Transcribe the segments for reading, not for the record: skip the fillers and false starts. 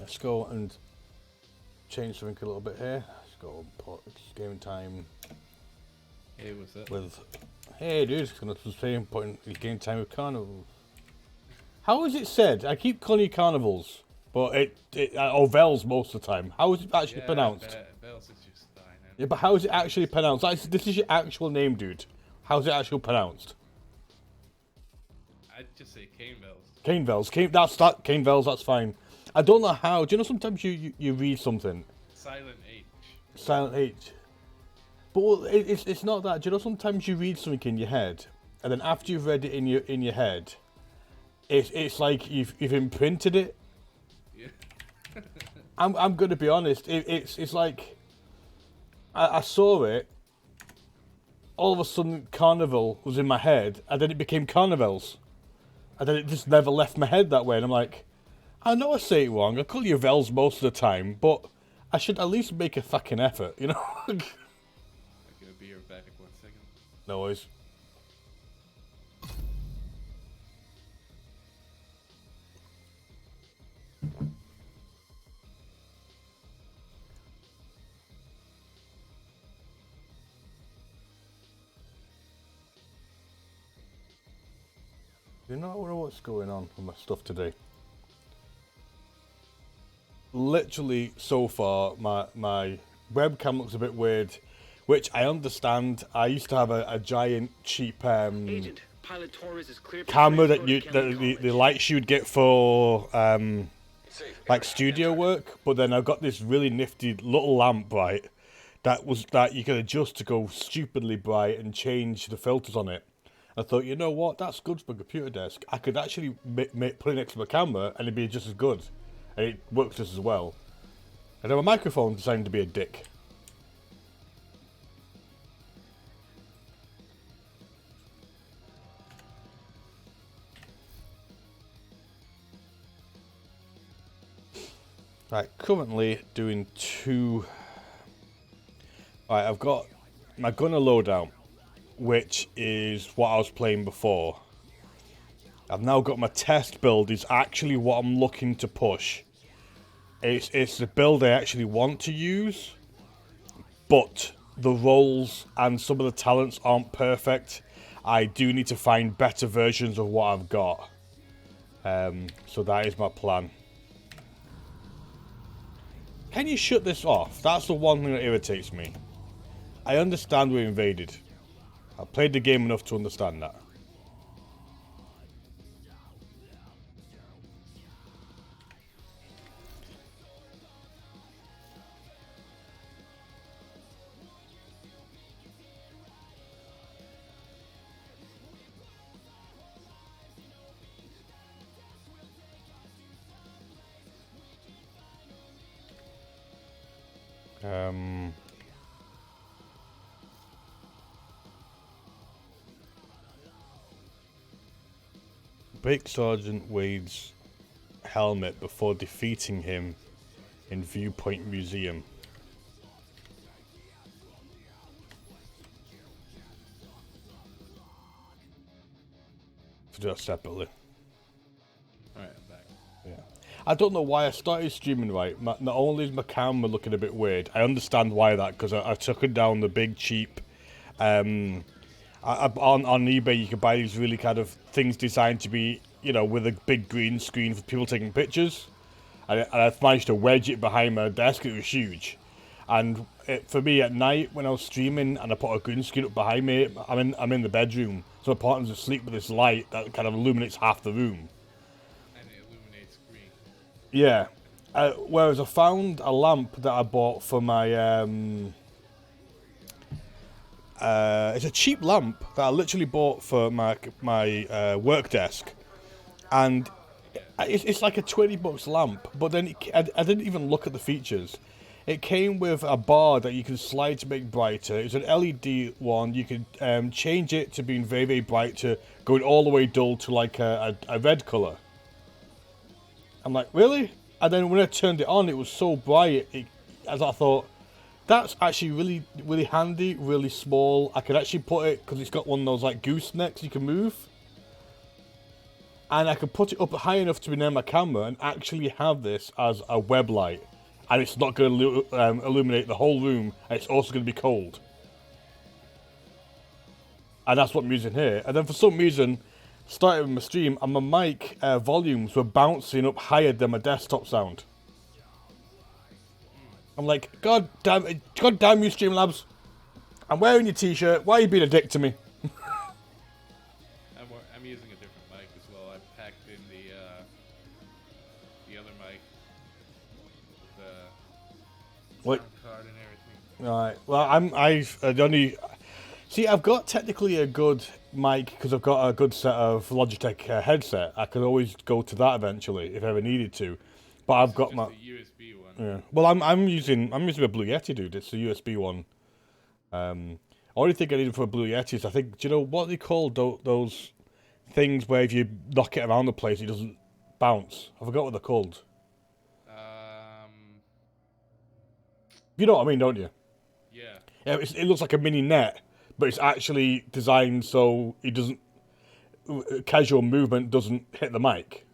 Let's go and change something a little bit here. Let's go and put game time. Hey, what's up? With, hey dude, it's gonna say putting game time with Cahenvels. How is it said? I keep calling you Cahenvels, but or Vels most of the time. How is it actually pronounced? Vels is just fine. Yeah, but how is it actually pronounced? This is your actual name, dude. How's it actually pronounced? I'd just say Cahenvels. Cahenvels. Cahenvels, that's fine. I don't know how. Do you know sometimes you read something? Silent H. Silent H. But it's not that. Do you know sometimes you read something in your head, and then after you've read it in your head, it's like you've imprinted it. Yeah. I'm gonna be honest. It's like I saw it. All of a sudden, Carnival was in my head, and then it became Cahenvels, and then it just never left my head that way. And I'm like, I know I say it wrong. I call you Vels most of the time, but I should at least make a fucking effort, you know? I'm gonna be right back in 1 second. No worries. You know what's going on with my stuff today? Literally, so far, my webcam looks a bit weird, which I understand. I used to have a giant, cheap Agent, Pilot Torres is cleared for camera that transport to Kennedy the College. lights you'd get for like studio work, but then I've got this really nifty little lamp, right, that you can adjust to go stupidly bright and change the filters on it. I thought, you know what, that's good for my computer desk. I could actually put it next to my camera and it'd be just as good. And it works just as well. And then my microphone designed to be a dick. Right, currently doing two. Right, I've got my gunner loadout, which is what I was playing before. I've now got my test build, is actually what I'm looking to push. It's the build I actually want to use, but the roles and some of the talents aren't perfect. I do need to find better versions of what I've got. So that is my plan. Can you shut this off? That's the one thing that irritates me. I understand we're invaded. I've played the game enough to understand that. Break Sergeant Wade's helmet before defeating him in Viewpoint Museum. To do that separately. Alright, I'm back. Yeah. I don't know why I started streaming right. Not only is my camera looking a bit weird, I understand why that, because I took it down the big cheap. On eBay you can buy these really kind of things designed to be, you know, with a big green screen for people taking pictures. And I've managed to wedge it behind my desk. It was huge. And for me at night when I was streaming and I put a green screen up behind me, I'm in the bedroom. So my partner's asleep with this light that kind of illuminates half the room. And it illuminates green. Yeah. Whereas I found a lamp that I bought for my it's a cheap lamp that I literally bought for my work desk, and it's like a $20 lamp. But then I didn't even look at the features. It came with a bar that you can slide to make brighter. It's an LED one. You can change it to being very, very bright to going all the way dull to like a red color. I'm like, really? And then when I turned it on, it was so bright. As I thought, that's actually really, really handy, really small. I could actually put it, because it's got one of those like goosenecks you can move. And I can put it up high enough to be near my camera and actually have this as a web light. And it's not going to illuminate the whole room, and it's also going to be cold. And that's what I'm using here. And then for some reason, started with my stream, and my mic volumes were bouncing up higher than my desktop sound. I'm like, God damn you, Streamlabs. I'm wearing your t-shirt. Why are you being a dick to me? I'm using a different mic as well. I packed in the other mic, the sound card and everything. Right. Well, I've got technically a good mic because I've got a good set of Logitech headset. I could always go to that eventually if I ever needed to. But I've got just my a USB one. yeah. Well, I'm using a Blue Yeti, dude. It's a USB one. Only thing I need for a Blue Yeti is I think. Do you know what they call those things where if you knock it around the place it doesn't bounce? I forgot what they're called. You know what I mean, don't you? Yeah. Yeah. It looks like a mini net, but it's actually designed so it doesn't. Casual movement doesn't hit the mic.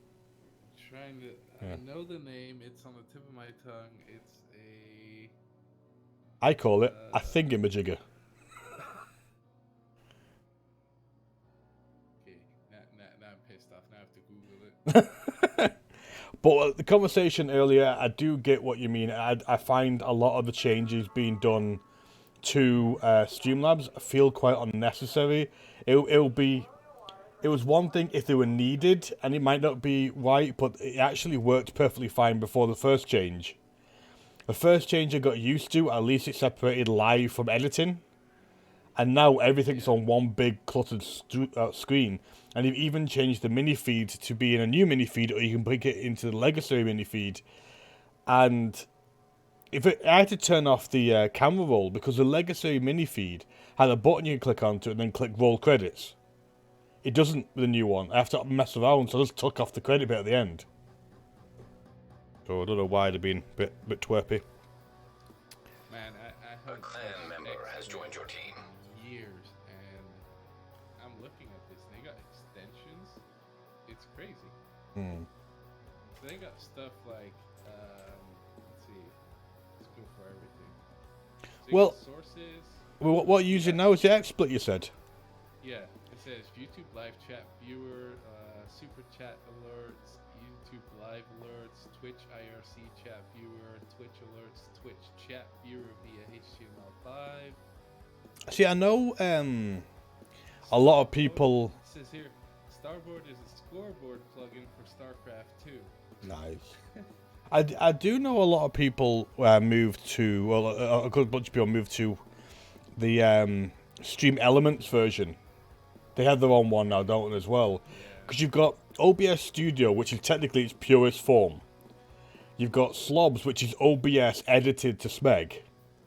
Trying to. I know the name. It's on the tip of my tongue. It's a. I call it a thingamajigger. Okay. Now I'm pissed off. Now I have to Google it. But the conversation earlier, I do get what you mean. I find a lot of the changes being done to Streamlabs feel quite unnecessary. It was one thing if they were needed, and it might not be right, but it actually worked perfectly fine before the first change. The first change I got used to, at least it separated live from editing. And now everything's on one big cluttered screen. And you've even changed the mini feed to be in a new mini feed, or you can bring it into the legacy mini feed. And I had to turn off the camera roll because the legacy mini feed had a button you can click onto and then click roll credits. It doesn't with the new one. I have to mess around, so I just took off the credit bit at the end. So I don't know why they're being a bit twerpy. Man, I haven't A clan member has joined your team. years, and I'm looking at this. They got extensions. It's crazy. So they got stuff like, let's see, let's go for everything. So you Well- got sources. Well, what are you using now is the XSplit, you said? Yeah, it says YouTube live chat viewer, super chat alerts, YouTube live alerts, Twitch IRC chat viewer, Twitch alerts, Twitch chat viewer via HTML5. See, I know a lot of people... It says here, Starboard is a scoreboard plugin for StarCraft 2. Nice. I do know a lot of people moved to... Well, a good bunch of people moved to the Stream Elements version. They have their own one now, don't they, as well? Because you've got OBS Studio, which is technically its purest form. You've got Slobs, which is OBS edited to Smeg.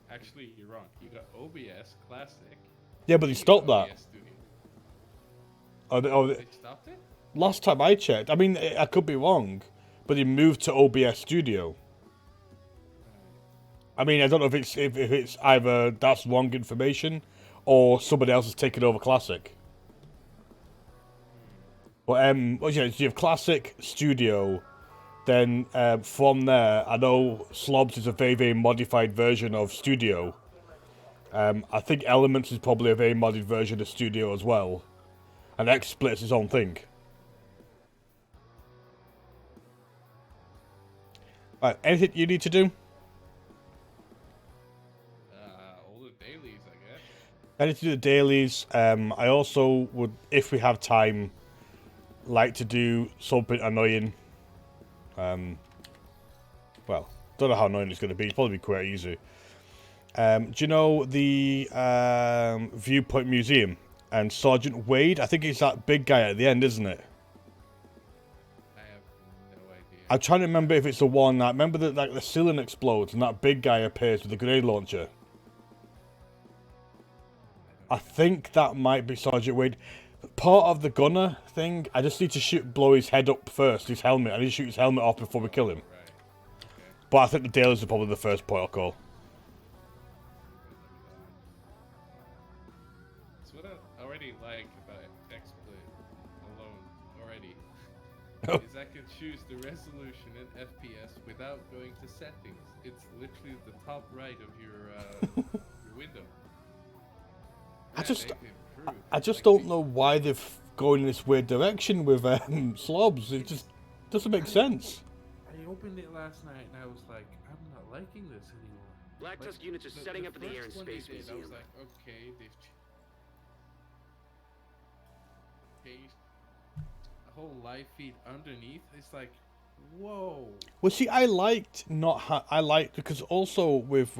Actually, you're wrong. You got OBS Classic. Yeah, but they stopped that. OBS Studio. They They stopped it? last time I checked, I mean, I could be wrong, but they moved to OBS Studio. I mean, I don't know if it's either that's wrong information or somebody else has taken over Classic. But so you have Classic, Studio, then from there, I know Slobs is a very, very modified version of Studio. I think Elements is probably a very modded version of Studio as well. And XSplit is its own thing. Right, anything you need to do? All the dailies, I guess. I need to do the dailies. I also would, if we have time, like to do something annoying. Well, don't know how annoying it's going to be. It's probably quite easy. Do you know the Viewpoint Museum and Sergeant Wade? I think it's that big guy at the end, isn't it? I have no idea. I'm trying to remember if it's the one that... Remember that like the ceiling explodes and that big guy appears with the grenade launcher? I think that might be Sergeant Wade. Part of the gunner thing, I just need to blow his head up first, his helmet. I need to shoot his helmet off before we kill him. Right. Okay. But I think the dailies are probably the first point I'll call. That's what I already like about XSplit alone already. choose the resolution and FPS without going to settings. It's literally the top right of your window. I Man, just, they've improved. I just Like, don't know why they've gone in this weird direction with slobs. It just doesn't make sense. I opened it last night and I was like, I'm not liking this anymore. Black Like, Tusk units are setting up in the Air and first one they Space did, I was Museum. like, okay, they've changed a whole live feed underneath. It's like, whoa. Well, see, I liked because also with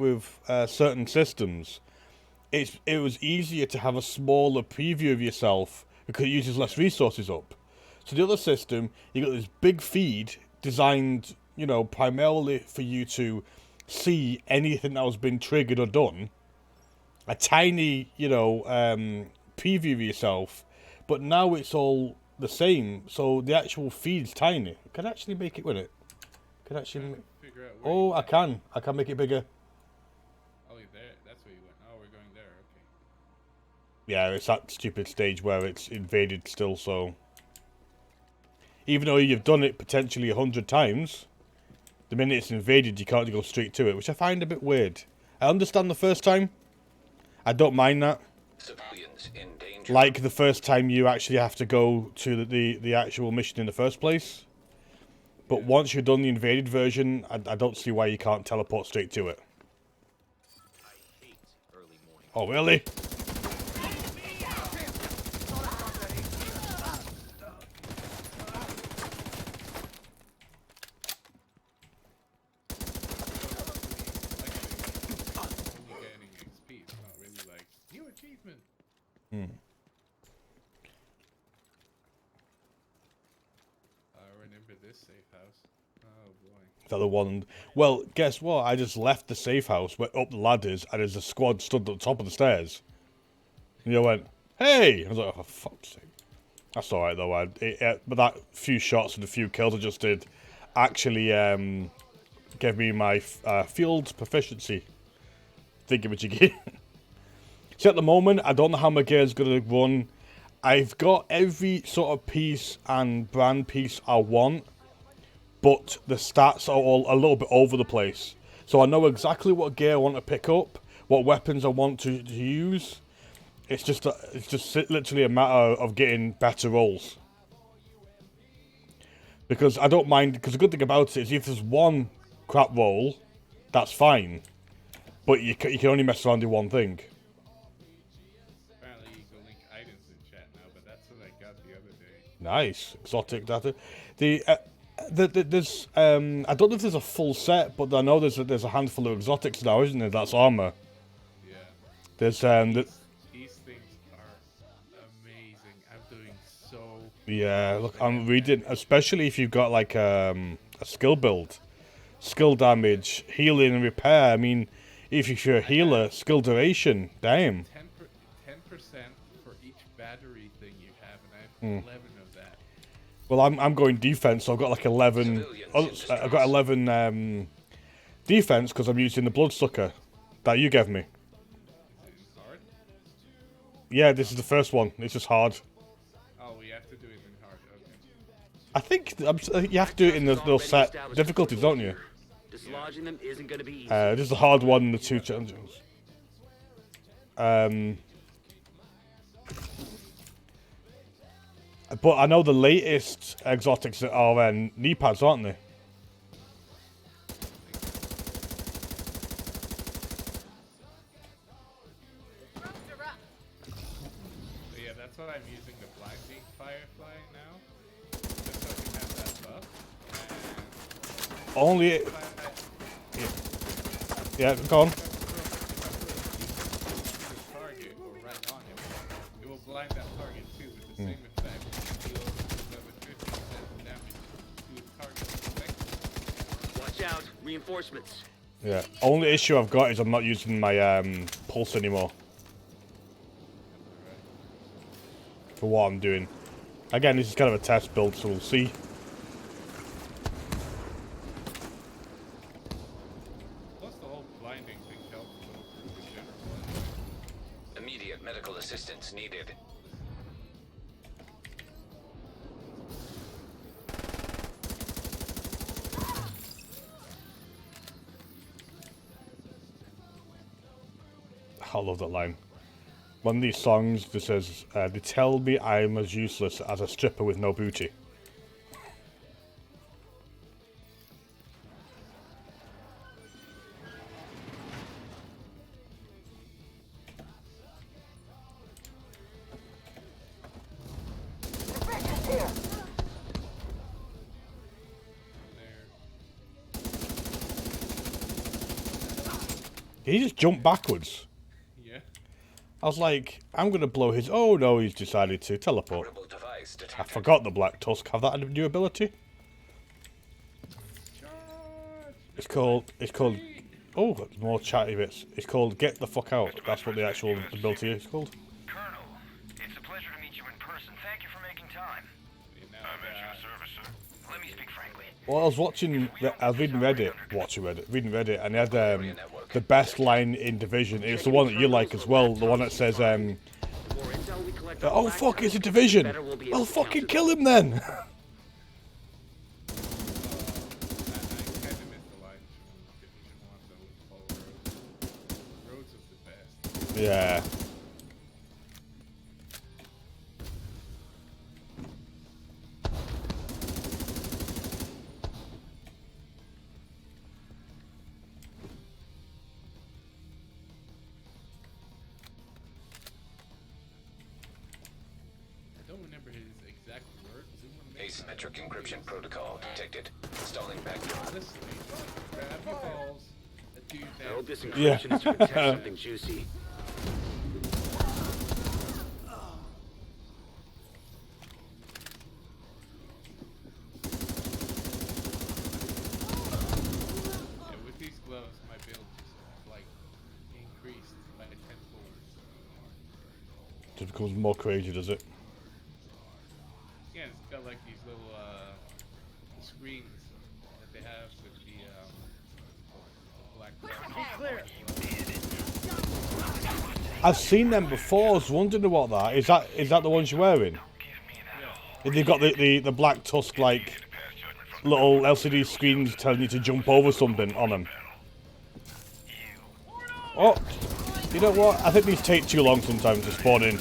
certain systems, it was easier to have a smaller preview of yourself because it uses less resources up. So the other system, you got this big feed designed, primarily for you to see anything that was been triggered or done. A tiny, preview of yourself, but now it's all the same. So the actual feed's tiny. Can I actually make it with it? Can I actually? Figure out where Oh, you I went. can. I can make it bigger. Oh, you're there. That's where you went. Oh, we're going there. Okay. Yeah, it's that stupid stage where it's invaded still, so... Even though you've done it potentially 100 times, the minute it's invaded, you can't go straight to it, which I find a bit weird. I understand the first time. I don't mind that. Civilians in danger. Like the first time you actually have to go to the actual mission in the first place. But once you've done the invaded version, I don't see why you can't teleport straight to it. Oh, really? Only getting XP. It's not really like new achievement. I remember this safe house. Oh boy. Is that the one? Well, guess what? I just left the safe house, went up the ladders, and there's a squad stood at the top of the stairs. And you went, hey! I was like, oh, for fuck's sake. That's alright, though. But that few shots and the few kills I just did actually gave me my field proficiency thingamajiggy. See, at the moment, I don't know how my gear is going to run. I've got every sort of piece and brand piece I want, but the stats are all a little bit over the place. So I know exactly what gear I want to pick up, what weapons I want to use. It's just literally a matter of getting better rolls. Because I don't mind, because the good thing about it is if there's one crap roll, that's fine. But you can only mess around with one thing. Apparently you can link items in chat now, but that's what I got the other day. Nice. Exotic data. There's I don't know if there's a full set, but I know there's a handful of exotics now, isn't there? That's armor. Yeah. There's These things are amazing. I'm doing so. yeah, look, I'm reading, especially if you've got like a skill build, skill damage, healing and repair. I mean, if you're a healer, skill duration, damn. 10% for each battery thing you have, and I have 11 of that. Well, I'm going defense, so I've got like 11. I've got 11 defense because I'm using the bloodsucker that you gave me. Is it hard? Yeah, this is the first one. It's just hard. Oh, we have to do it in hard. Okay. I think you have to do it in those set difficulties, don't you? Dislodging them isn't going to be easy. This is the hard one in the two challenges. But I know the latest exotics are knee pads, aren't they? So yeah, that's what I'm using the blinding firefly now. Just so we have that buff. Only. And Yeah, go on. target or right on him, it will blind that target too with the same effect. Deal another 50% damage to the target effect. Watch out, reinforcements. Yeah. Only issue I've got is I'm not using my pulse anymore for what I'm doing. Again, this is kind of a test build, so we'll see. Plus the whole blinding thing helps a little in general. Immediate medical assistance needed. I love that line. One of these songs that says, they tell me I'm as useless as a stripper with no booty. He just jumped backwards. Yeah. I was like, I'm going to blow his... Oh no, he's decided to teleport. Portable device I detected. forgot the Black Tusk have that new ability. Charge! It's called... Oh, more chatty bits. It's called Get the Fuck Out. That's what the actual ability is called. Colonel, it's a pleasure to meet you in person. Thank you for making time. You know, I'm at your service, sir. Let me speak frankly. Well, I was watching... I was reading Reddit, and they had the best line in Division. It's the one that you like as well. The one that says, The more intel we collect on oh Black fuck, Tusk, it's a Division. the better we'll be Well, able to fucking counter kill them. him then. I kind of missed the line from Division 1 though with Paul Rhodes. Rhodes was the best. Yeah. I don't remember his exact words. He wanna make Asymmetric encryption protocol detected. Installing backdoor. Honestly, grab your balls. A dude I hope that this Yeah. encryption is to protect something juicy. yeah, with these gloves, my build just like increased by tenfold. Just becomes more crazy, does it? Yeah, it's got like these little screens that they have with the black. I've seen them before. I was wondering what that is. That the ones you're wearing? They've got the Black Tusk like little LCD screens telling you to jump over something on them. Oh, you know what? I think these take too long sometimes to spawn in.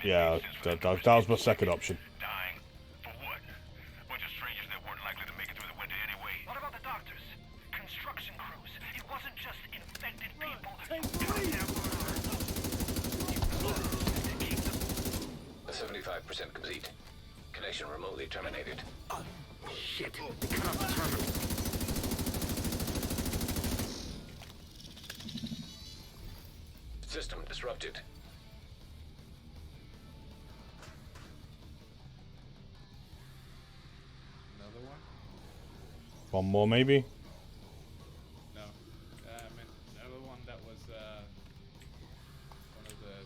Yeah, that was my second option. Dying for what? Bunch of strangers that weren't likely to make it through the winter anyway. What about the doctors? Construction crews. It wasn't just infected people. 75% complete. Connection remotely terminated. Shit, they cut off the terminal. System disrupted. Another one? One more, maybe. No. I meant another one that was one of the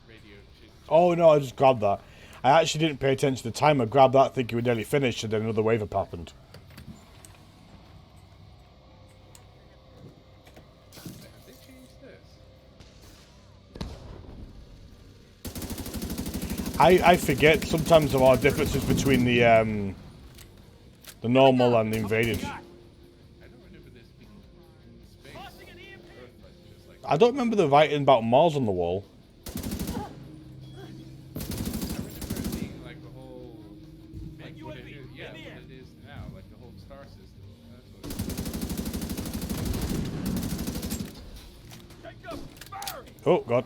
radio chicks. Oh no, I just grabbed that. I actually didn't pay attention to the time. I grabbed that thinking we were nearly finished, and then another wave up happened. Have they changed this? I forget sometimes there are differences between the normal and the invaded. I don't remember this being in space. Earth, like, just like I don't remember the writing about Mars on the wall. I remember it being like the whole like what it is, yeah, what it is now, like the whole star system. That's what Oh god.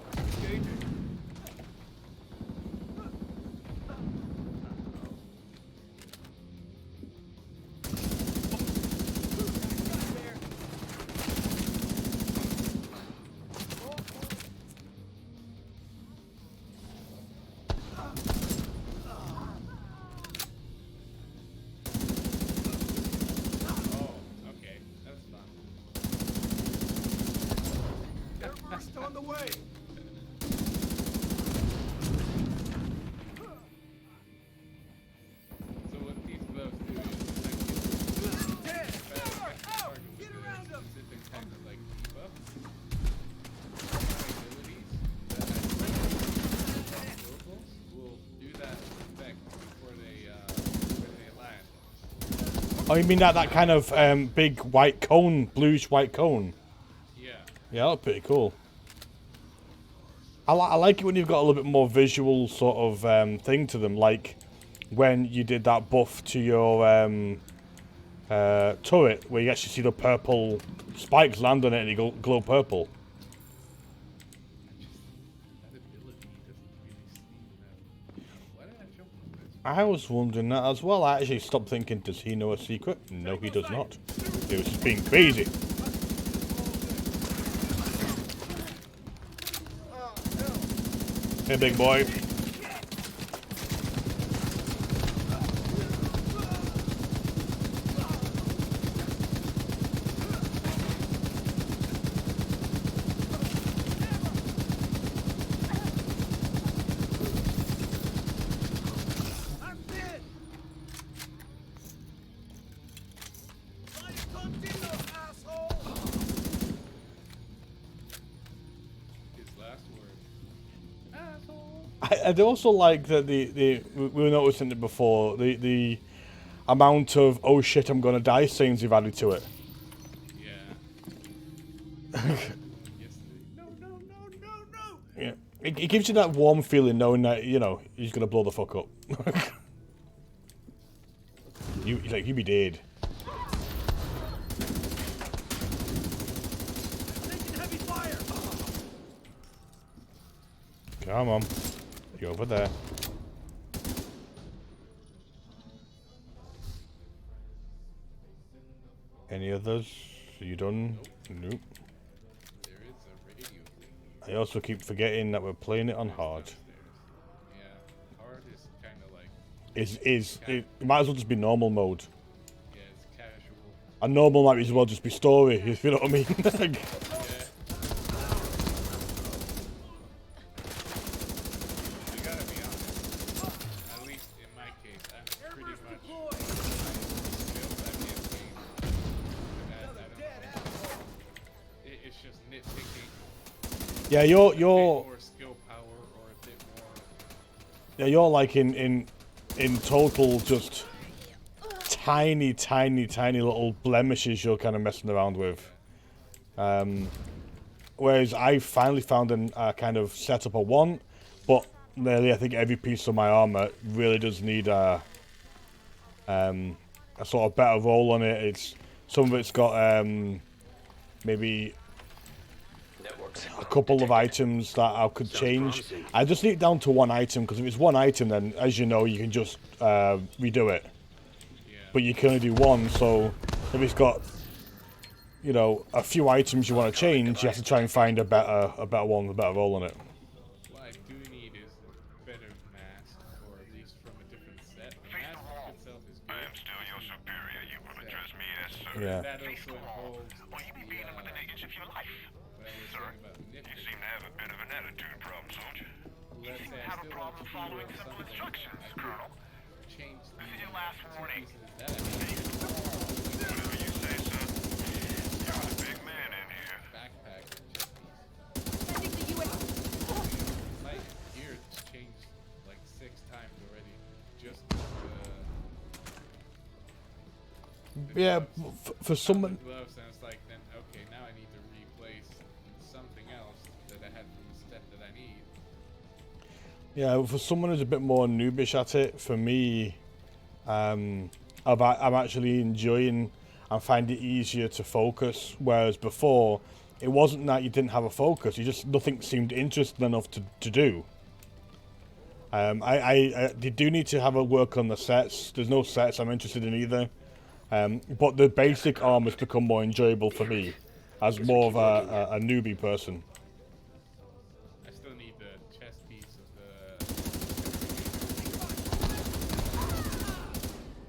oh, okay, that's fun. So what these gloves do is get around them. Specific kind of like debuff abilities that will do that effect before they land. Oh, you mean that kind of big white cone, bluish white cone? Yeah. Yeah, that looked pretty cool. I like it when you've got a little bit more visual sort of thing to them, like when you did that buff to your turret, where you actually see the purple spikes land on it and you glow purple. That ability doesn't really seem that. Why did I jump on this? I was wondering that as well. I actually stopped thinking, does he know a secret? No, he does not. He was just being crazy. Hey, big boy. His last word. Asshole. I'd also like that we were noticing it before, the amount of oh shit I'm gonna die scenes you've added to it. Yeah. Yesterday. No, no, no, no, no. Yeah. It gives you that warm feeling knowing that, you know, he's gonna blow the fuck up. you be dead. Come on. You're over there. Any others? Are you done? Nope. There is a radio thing. I also keep forgetting that we're playing it on hard. Yeah. Hard is kind of like. It might as well just be normal mode. Yeah, it's casual. And normal might as well just be story, if you know what I mean. Yeah. I gotta be honest. At least in my case, I'm pretty much skilled at this game. I don't know. It's just nitpicking. Yeah, A you're bit more skill power or a bit more. yeah, you're like in total just tiny little blemishes you're kind of messing around with. Whereas I finally found a kind of setup I want, but really I think every piece of my armor really does need a sort of better roll on it. It's some of it's got maybe Networks. a couple of items that I could change. promising. I just need it down to one item, because if it's one item, then as you know, you can just redo it. Yeah. But you can only do one, so if it's got, you know, a few items you want to change, you have to try and find a better one with a better roll on it. What I do need is a better mask, or at least from a different set. The mask itself is I am good. still your superior. You will address me as sir. Yeah. That also involves Or you be beating with the niggas of your life. what I was Sir, saying about you nitpicking. seem to have a bit of an attitude problem, don't you? Let's say I Have a still want problem to following do simple something. instructions, I Colonel. could change the This is your last two warning. pieces that I need. Whatever you say, son. You're the big man in here. Backpack and chest piece. My gear changed like 6 times already. Just Yeah, for someone. gloves, and it's like, then okay, now I need to replace something else that I had from the set that I need. Yeah, for someone who's a bit more noobish at it, for me, I'm actually enjoying and find it easier to focus. Whereas before, it wasn't that you didn't have a focus; nothing seemed interesting enough to do. They do need to have a work on the sets. There's no sets I'm interested in either. But the basic armor's become more enjoyable for me, as more of a newbie person. I still need the chest piece of the.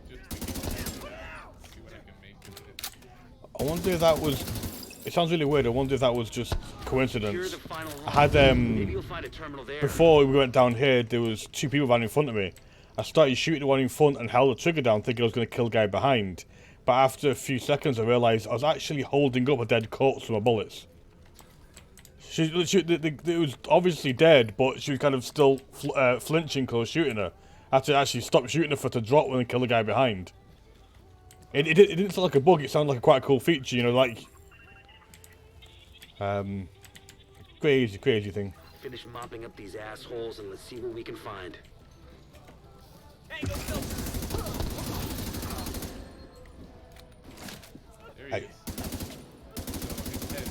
Just to see what I can make with it. I wonder if that was. It sounds really weird. I wonder if that was just Secure coincidence. the final I had Maybe you'll find a terminal there. before we went down here, there was 2 people right in front of me. I started shooting the one in front and held the trigger down, thinking I was going to kill the guy behind. But after a few seconds, I realised I was actually holding up a dead corpse from my bullets. It was obviously dead, but she was kind of still flinching because I was shooting her. I had to actually stop shooting her for it to drop and kill the guy behind. It didn't sound like a bug. It sounded like quite a cool feature. You know, like crazy thing. Finish mopping up these assholes and let's see what we can find. There he Hey. is. So his head,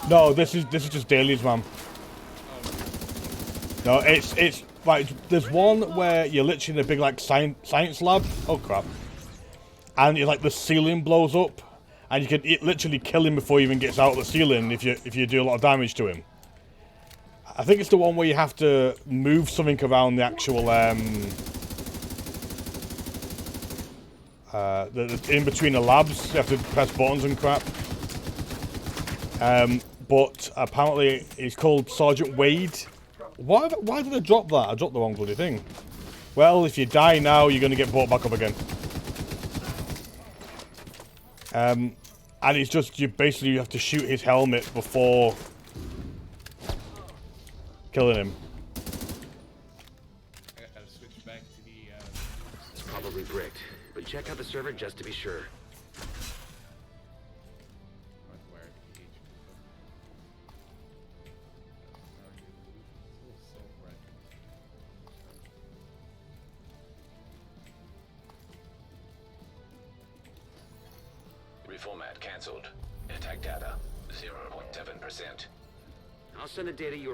yeah. No, this is just dailies, man. No, it's like there's one where you're literally in a big like science lab. Oh crap! And it's like the ceiling blows up, and you can literally kill him before he even gets out of the ceiling if you do a lot of damage to him. I think it's the one where you have to move something around the actual in between the labs. You have to press buttons and crap. But apparently it's called Sergeant Wade. Why did I drop that? I dropped the wrong bloody thing. Well, if you die now, you're going to get brought back up again. And it's just, you have to shoot his helmet before killing him. I gotta switch back to the. It's probably bricked, but check out the server just to be sure. Hardwired PHP. It's so bright. Reformat cancelled. Attack data 0.7%. I'll send the data you